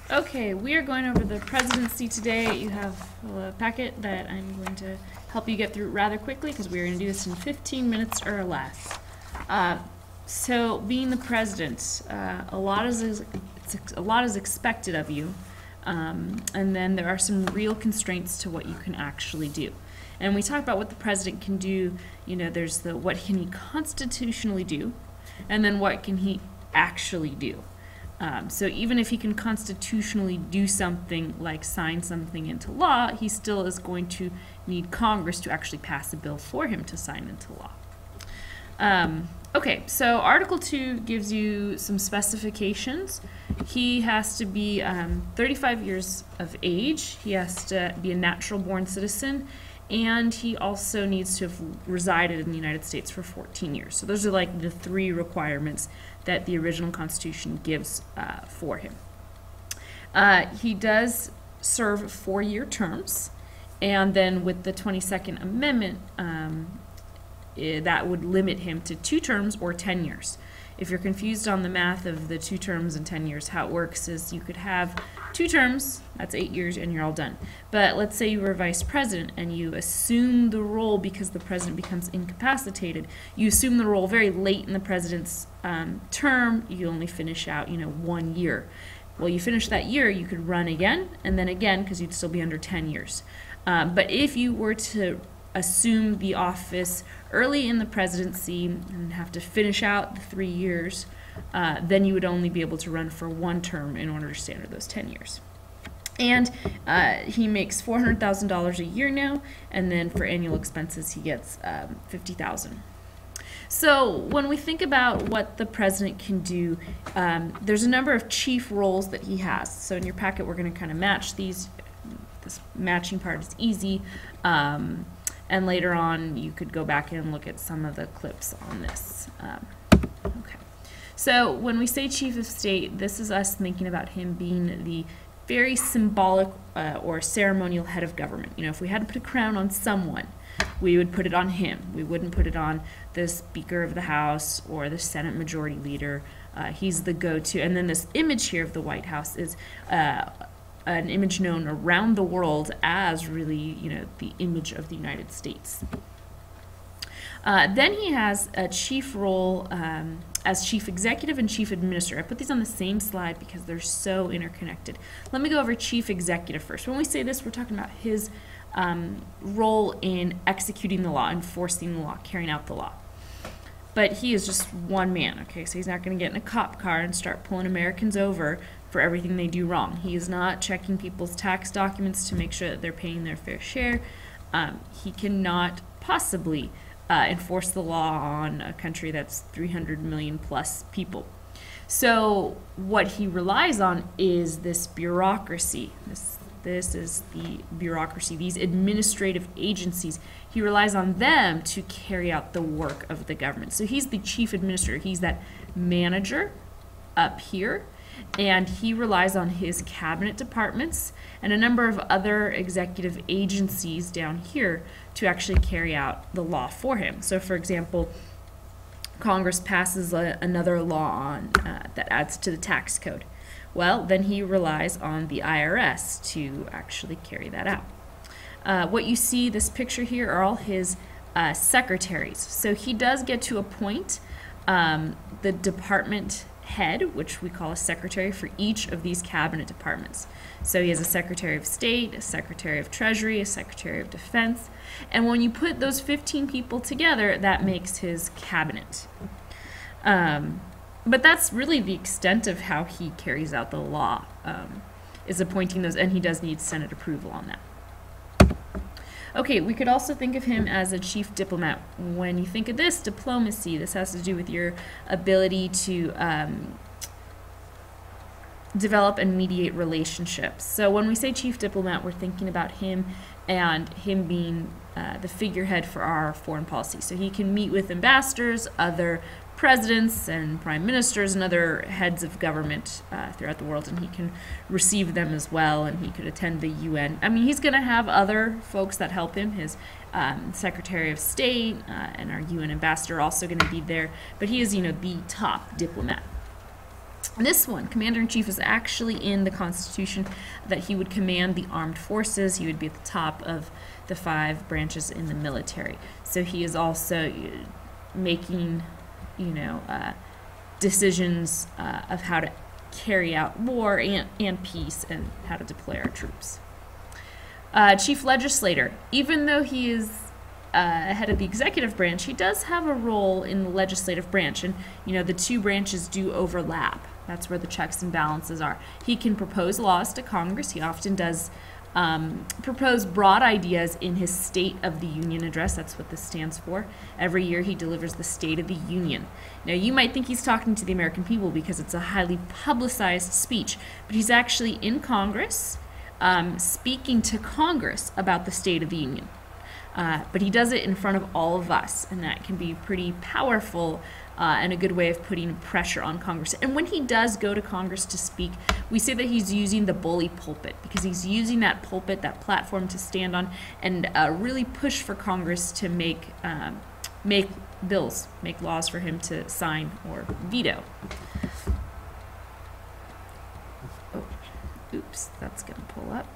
Okay, we are going over the presidency today. You have a packet that I'm going to help you get through rather quickly because we're going to do this in 15 minutes or less. So, being the president, a lot is expected of you, and then there are some real constraints to what you can actually do. And we talk about what the president can do. You know, there's the what can he constitutionally do, and then what can he actually do. So even if he can constitutionally do something like sign something into law, he still is going to need Congress to actually pass a bill for him to sign into law. Okay, so Article 2 gives you some specifications. He has to be 35 years of age. He has to be a natural-born citizen. And he also needs to have resided in the United States for 14 years. So those are like the three requirements that the original Constitution gives for him. He does serve 4-year terms, and then with the 22nd Amendment, that would limit him to 2 terms or 10 years. If you're confused on the math of the 2 terms and 10 years, how it works is you could have 2 terms, that's 8 years, and you're all done. But let's say you were vice president and you assume the role because the president becomes incapacitated. You assume the role very late in the president's term. You only finish out, 1 year. Well, you finish that year, you could run again, and then again, because you'd still be under 10 years. But if you were to assume the office early in the presidency and have to finish out the 3 years, then you would only be able to run for 1 term in order to stay under those 10 years. And he makes $400,000 a year now, and then for annual expenses he gets $50,000. So when we think about what the president can do, there's a number of chief roles that he has. So in your packet we're going to kind of match these. This matching part is easy. And later on, you could go back and look at some of the clips on this. Okay. So when we say chief of state, this is us thinking about him being the very symbolic or ceremonial head of government. If we had to put a crown on someone, we would put it on him. We wouldn't put it on the Speaker of the House or the Senate Majority Leader. He's the go-to. And then this image here of the White House is an image known around the world as really, the image of the United States. Then he has a chief role as chief executive and chief administrator. I put these on the same slide because they're so interconnected. Let me go over chief executive first. When we say this, we're talking about his role in executing the law, enforcing the law, carrying out the law. But he is just one man, okay? So he's not going to get in a cop car and start pulling Americans over for everything they do wrong. He is not checking people's tax documents to make sure that they're paying their fair share. He cannot possibly enforce the law on a country that's 300 million plus people. So what he relies on is this bureaucracy. This is the bureaucracy, these administrative agencies. He relies on them to carry out the work of the government. So he's the chief administrator. He's that manager up here. And he relies on his cabinet departments and a number of other executive agencies down here to actually carry out the law for him. So, for example, Congress passes another law on that adds to the tax code. Well, then he relies on the IRS to actually carry that out. What you see, this picture here, are all his secretaries. So he does get to appoint the department head, which we call a secretary for each of these cabinet departments. So he has a Secretary of State, a Secretary of Treasury, a Secretary of Defense, and when you put those 15 people together, that makes his cabinet. But that's really the extent of how he carries out the law, is appointing those, and he does need Senate approval on that. Okay, we could also think of him as a chief diplomat. When you think of this, diplomacy, this has to do with your ability to develop and mediate relationships. So when we say chief diplomat, we're thinking about him and him being the figurehead for our foreign policy. So he can meet with ambassadors, other presidents and prime ministers and other heads of government throughout the world, and he can receive them as well, and he could attend the UN. I mean, he's going to have other folks that help him. His Secretary of State and our UN ambassador are also going to be there, but he is, the top diplomat. This one, Commander-in-Chief, is actually in the Constitution, that he would command the armed forces. He would be at the top of the 5 branches in the military. So he is also making, decisions of how to carry out war and peace, and how to deploy our troops. Chief Legislator, even though he is head of the executive branch, he does have a role in the legislative branch, and the 2 branches do overlap. That's where the checks and balances are. He can propose laws to Congress. He often does propose broad ideas in his State of the Union address. That's what this stands for. Every year he delivers the State of the Union. Now, you might think he's talking to the American people because it's a highly publicized speech, but he's actually in Congress speaking to Congress about the State of the Union. But he does it in front of all of us, and that can be pretty powerful and a good way of putting pressure on Congress. And when he does go to Congress to speak, we say that he's using the bully pulpit, because he's using that pulpit, that platform, to stand on and really push for Congress to make bills, make laws for him to sign or veto. Oh, oops, that's going to pull up.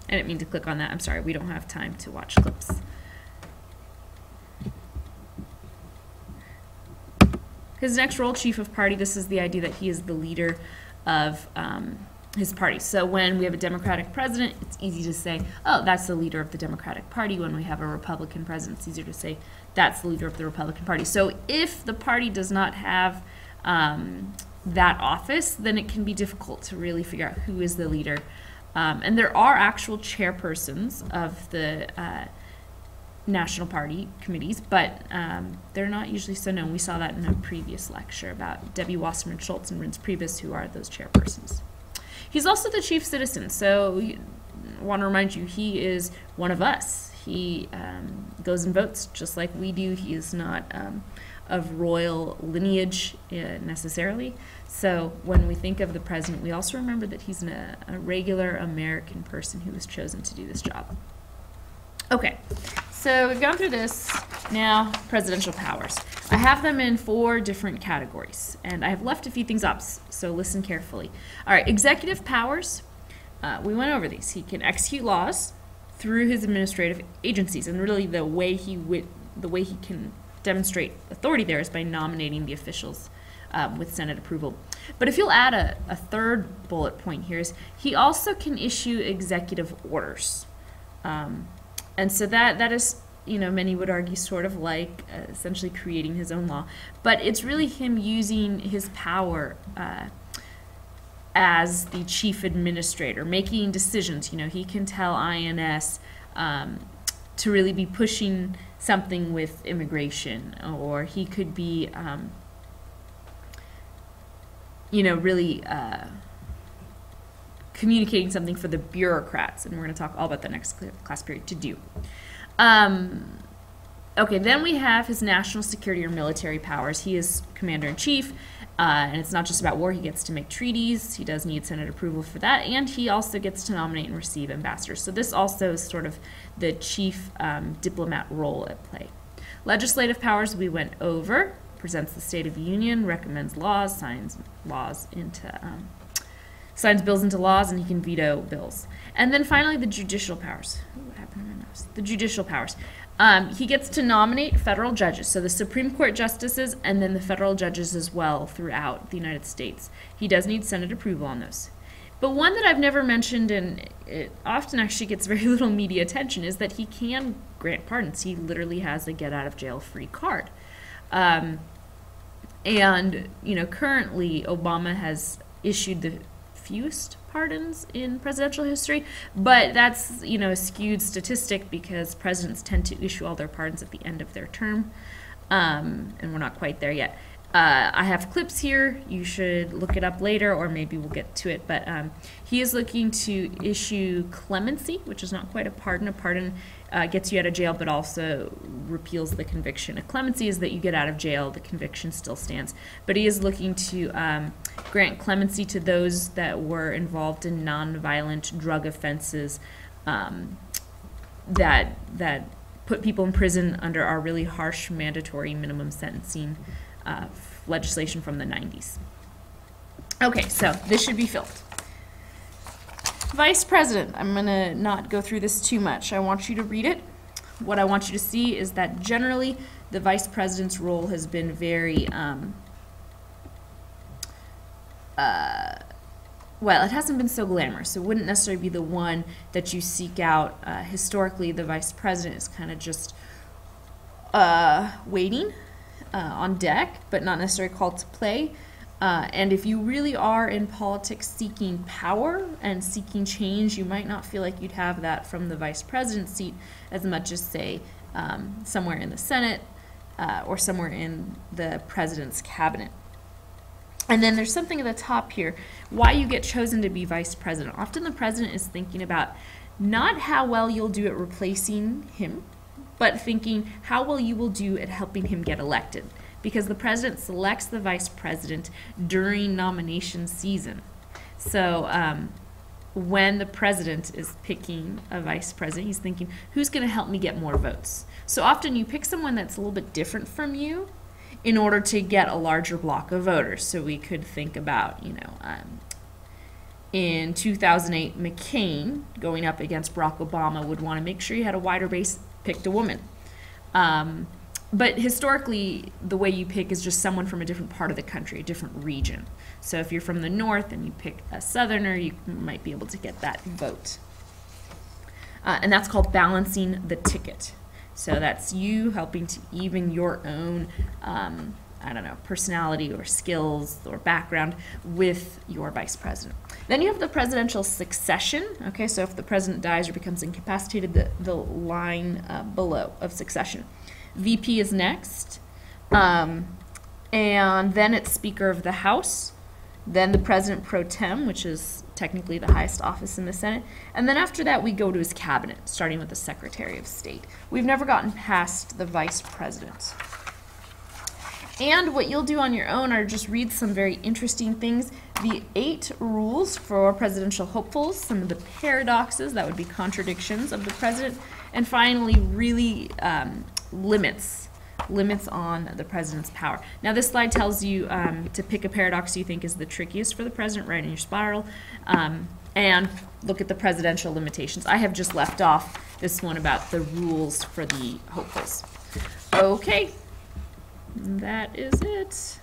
I didn't mean to click on that. I'm sorry, we don't have time to watch clips. His next role, Chief of Party, this is the idea that he is the leader of his party. So when we have a Democratic president, it's easy to say, oh, that's the leader of the Democratic Party. When we have a Republican president, it's easier to say that's the leader of the Republican Party. So if the party does not have that office, then it can be difficult to really figure out who is the leader. And there are actual chairpersons of the National Party committees, but they're not usually so known. We saw that in a previous lecture about Debbie Wasserman Schultz and Rins Priebus, who are those chairpersons. He's also the chief citizen, so I want to remind you, he is one of us. He goes and votes just like we do. He is not of royal lineage necessarily. So when we think of the president, we also remember that he's a regular American person who was chosen to do this job. Okay, so we've gone through this. Now, presidential powers. I have them in 4 different categories, and I have left a few things up, so listen carefully. All right, executive powers. We went over these. He can execute laws through his administrative agencies, and really the way he can demonstrate authority there is by nominating the officials with Senate approval. But if you'll add a third bullet point here, is he also can issue executive orders. And so that is, many would argue sort of like essentially creating his own law. But it's really him using his power as the chief administrator, making decisions. He can tell INS to really be pushing something with immigration, or he could be, really communicating something for the bureaucrats, and we're going to talk all about that next class period to do. Okay, then we have his national security or military powers. He is commander-in-chief, and it's not just about war. He gets to make treaties. He does need Senate approval for that, and he also gets to nominate and receive ambassadors. So this also is sort of the chief diplomat role at play. Legislative powers we went over. Presents the State of the Union, recommends laws, signs bills into laws, and he can veto bills. And then finally, the judicial powers. Ooh, what happened to my mouse? The judicial powers. He gets to nominate federal judges, so the Supreme Court justices and then the federal judges as well throughout the United States. He does need Senate approval on those. But one that I've never mentioned, and it often actually gets very little media attention, is that he can grant pardons. He literally has a get-out-of-jail-free card. And, currently Obama has issued the fewest pardons in presidential history, but that's, a skewed statistic because presidents tend to issue all their pardons at the end of their term, and we're not quite there yet. I have clips here. You should look it up later, or maybe we'll get to it, but he is looking to issue clemency, which is not quite a pardon. A pardon gets you out of jail, but also repeals the conviction. A clemency is that you get out of jail, the conviction still stands. But he is looking to grant clemency to those that were involved in nonviolent drug offenses that put people in prison under our really harsh mandatory minimum sentencing legislation from the 90s. Okay, so this should be filled. Vice President, I'm going to not go through this too much. I want you to read it. What I want you to see is that generally the Vice President's role has been very, well, it hasn't been so glamorous. It wouldn't necessarily be the one that you seek out. Historically, the Vice President is kind of just waiting on deck, but not necessarily called to play. And if you really are in politics seeking power and seeking change, you might not feel like you'd have that from the Vice President seat as much as, say, somewhere in the Senate or somewhere in the President's cabinet. And then there's something at the top here, why you get chosen to be Vice President. Often the President is thinking about not how well you'll do at replacing him, but thinking how well you will do at helping him get elected. Because the President selects the Vice President during nomination season. So when the President is picking a Vice President, he's thinking, who's going to help me get more votes? So often you pick someone that's a little bit different from you in order to get a larger block of voters. So we could think about, in 2008, McCain going up against Barack Obama would want to make sure he had a wider base, picked a woman. But historically, the way you pick is just someone from a different part of the country, a different region. So if you're from the north and you pick a southerner, you might be able to get that vote. And that's called balancing the ticket. So that's you helping to even your own, personality or skills or background with your Vice President. Then you have the presidential succession. Okay, so if the president dies or becomes incapacitated, the line below of succession. VP is next, and then it's Speaker of the House, then the President Pro Tem, which is technically the highest office in the Senate, and then after that we go to his cabinet, starting with the Secretary of State. We've never gotten past the Vice President. And what you'll do on your own are just read some very interesting things. The 8 rules for presidential hopefuls, some of the paradoxes, that would be contradictions of the president, and finally really limits on the president's power. Now this slide tells you to pick a paradox you think is the trickiest for the president, right in your spiral, and look at the presidential limitations. I have just left off this one about the rules for the hopefuls. Okay, that is it.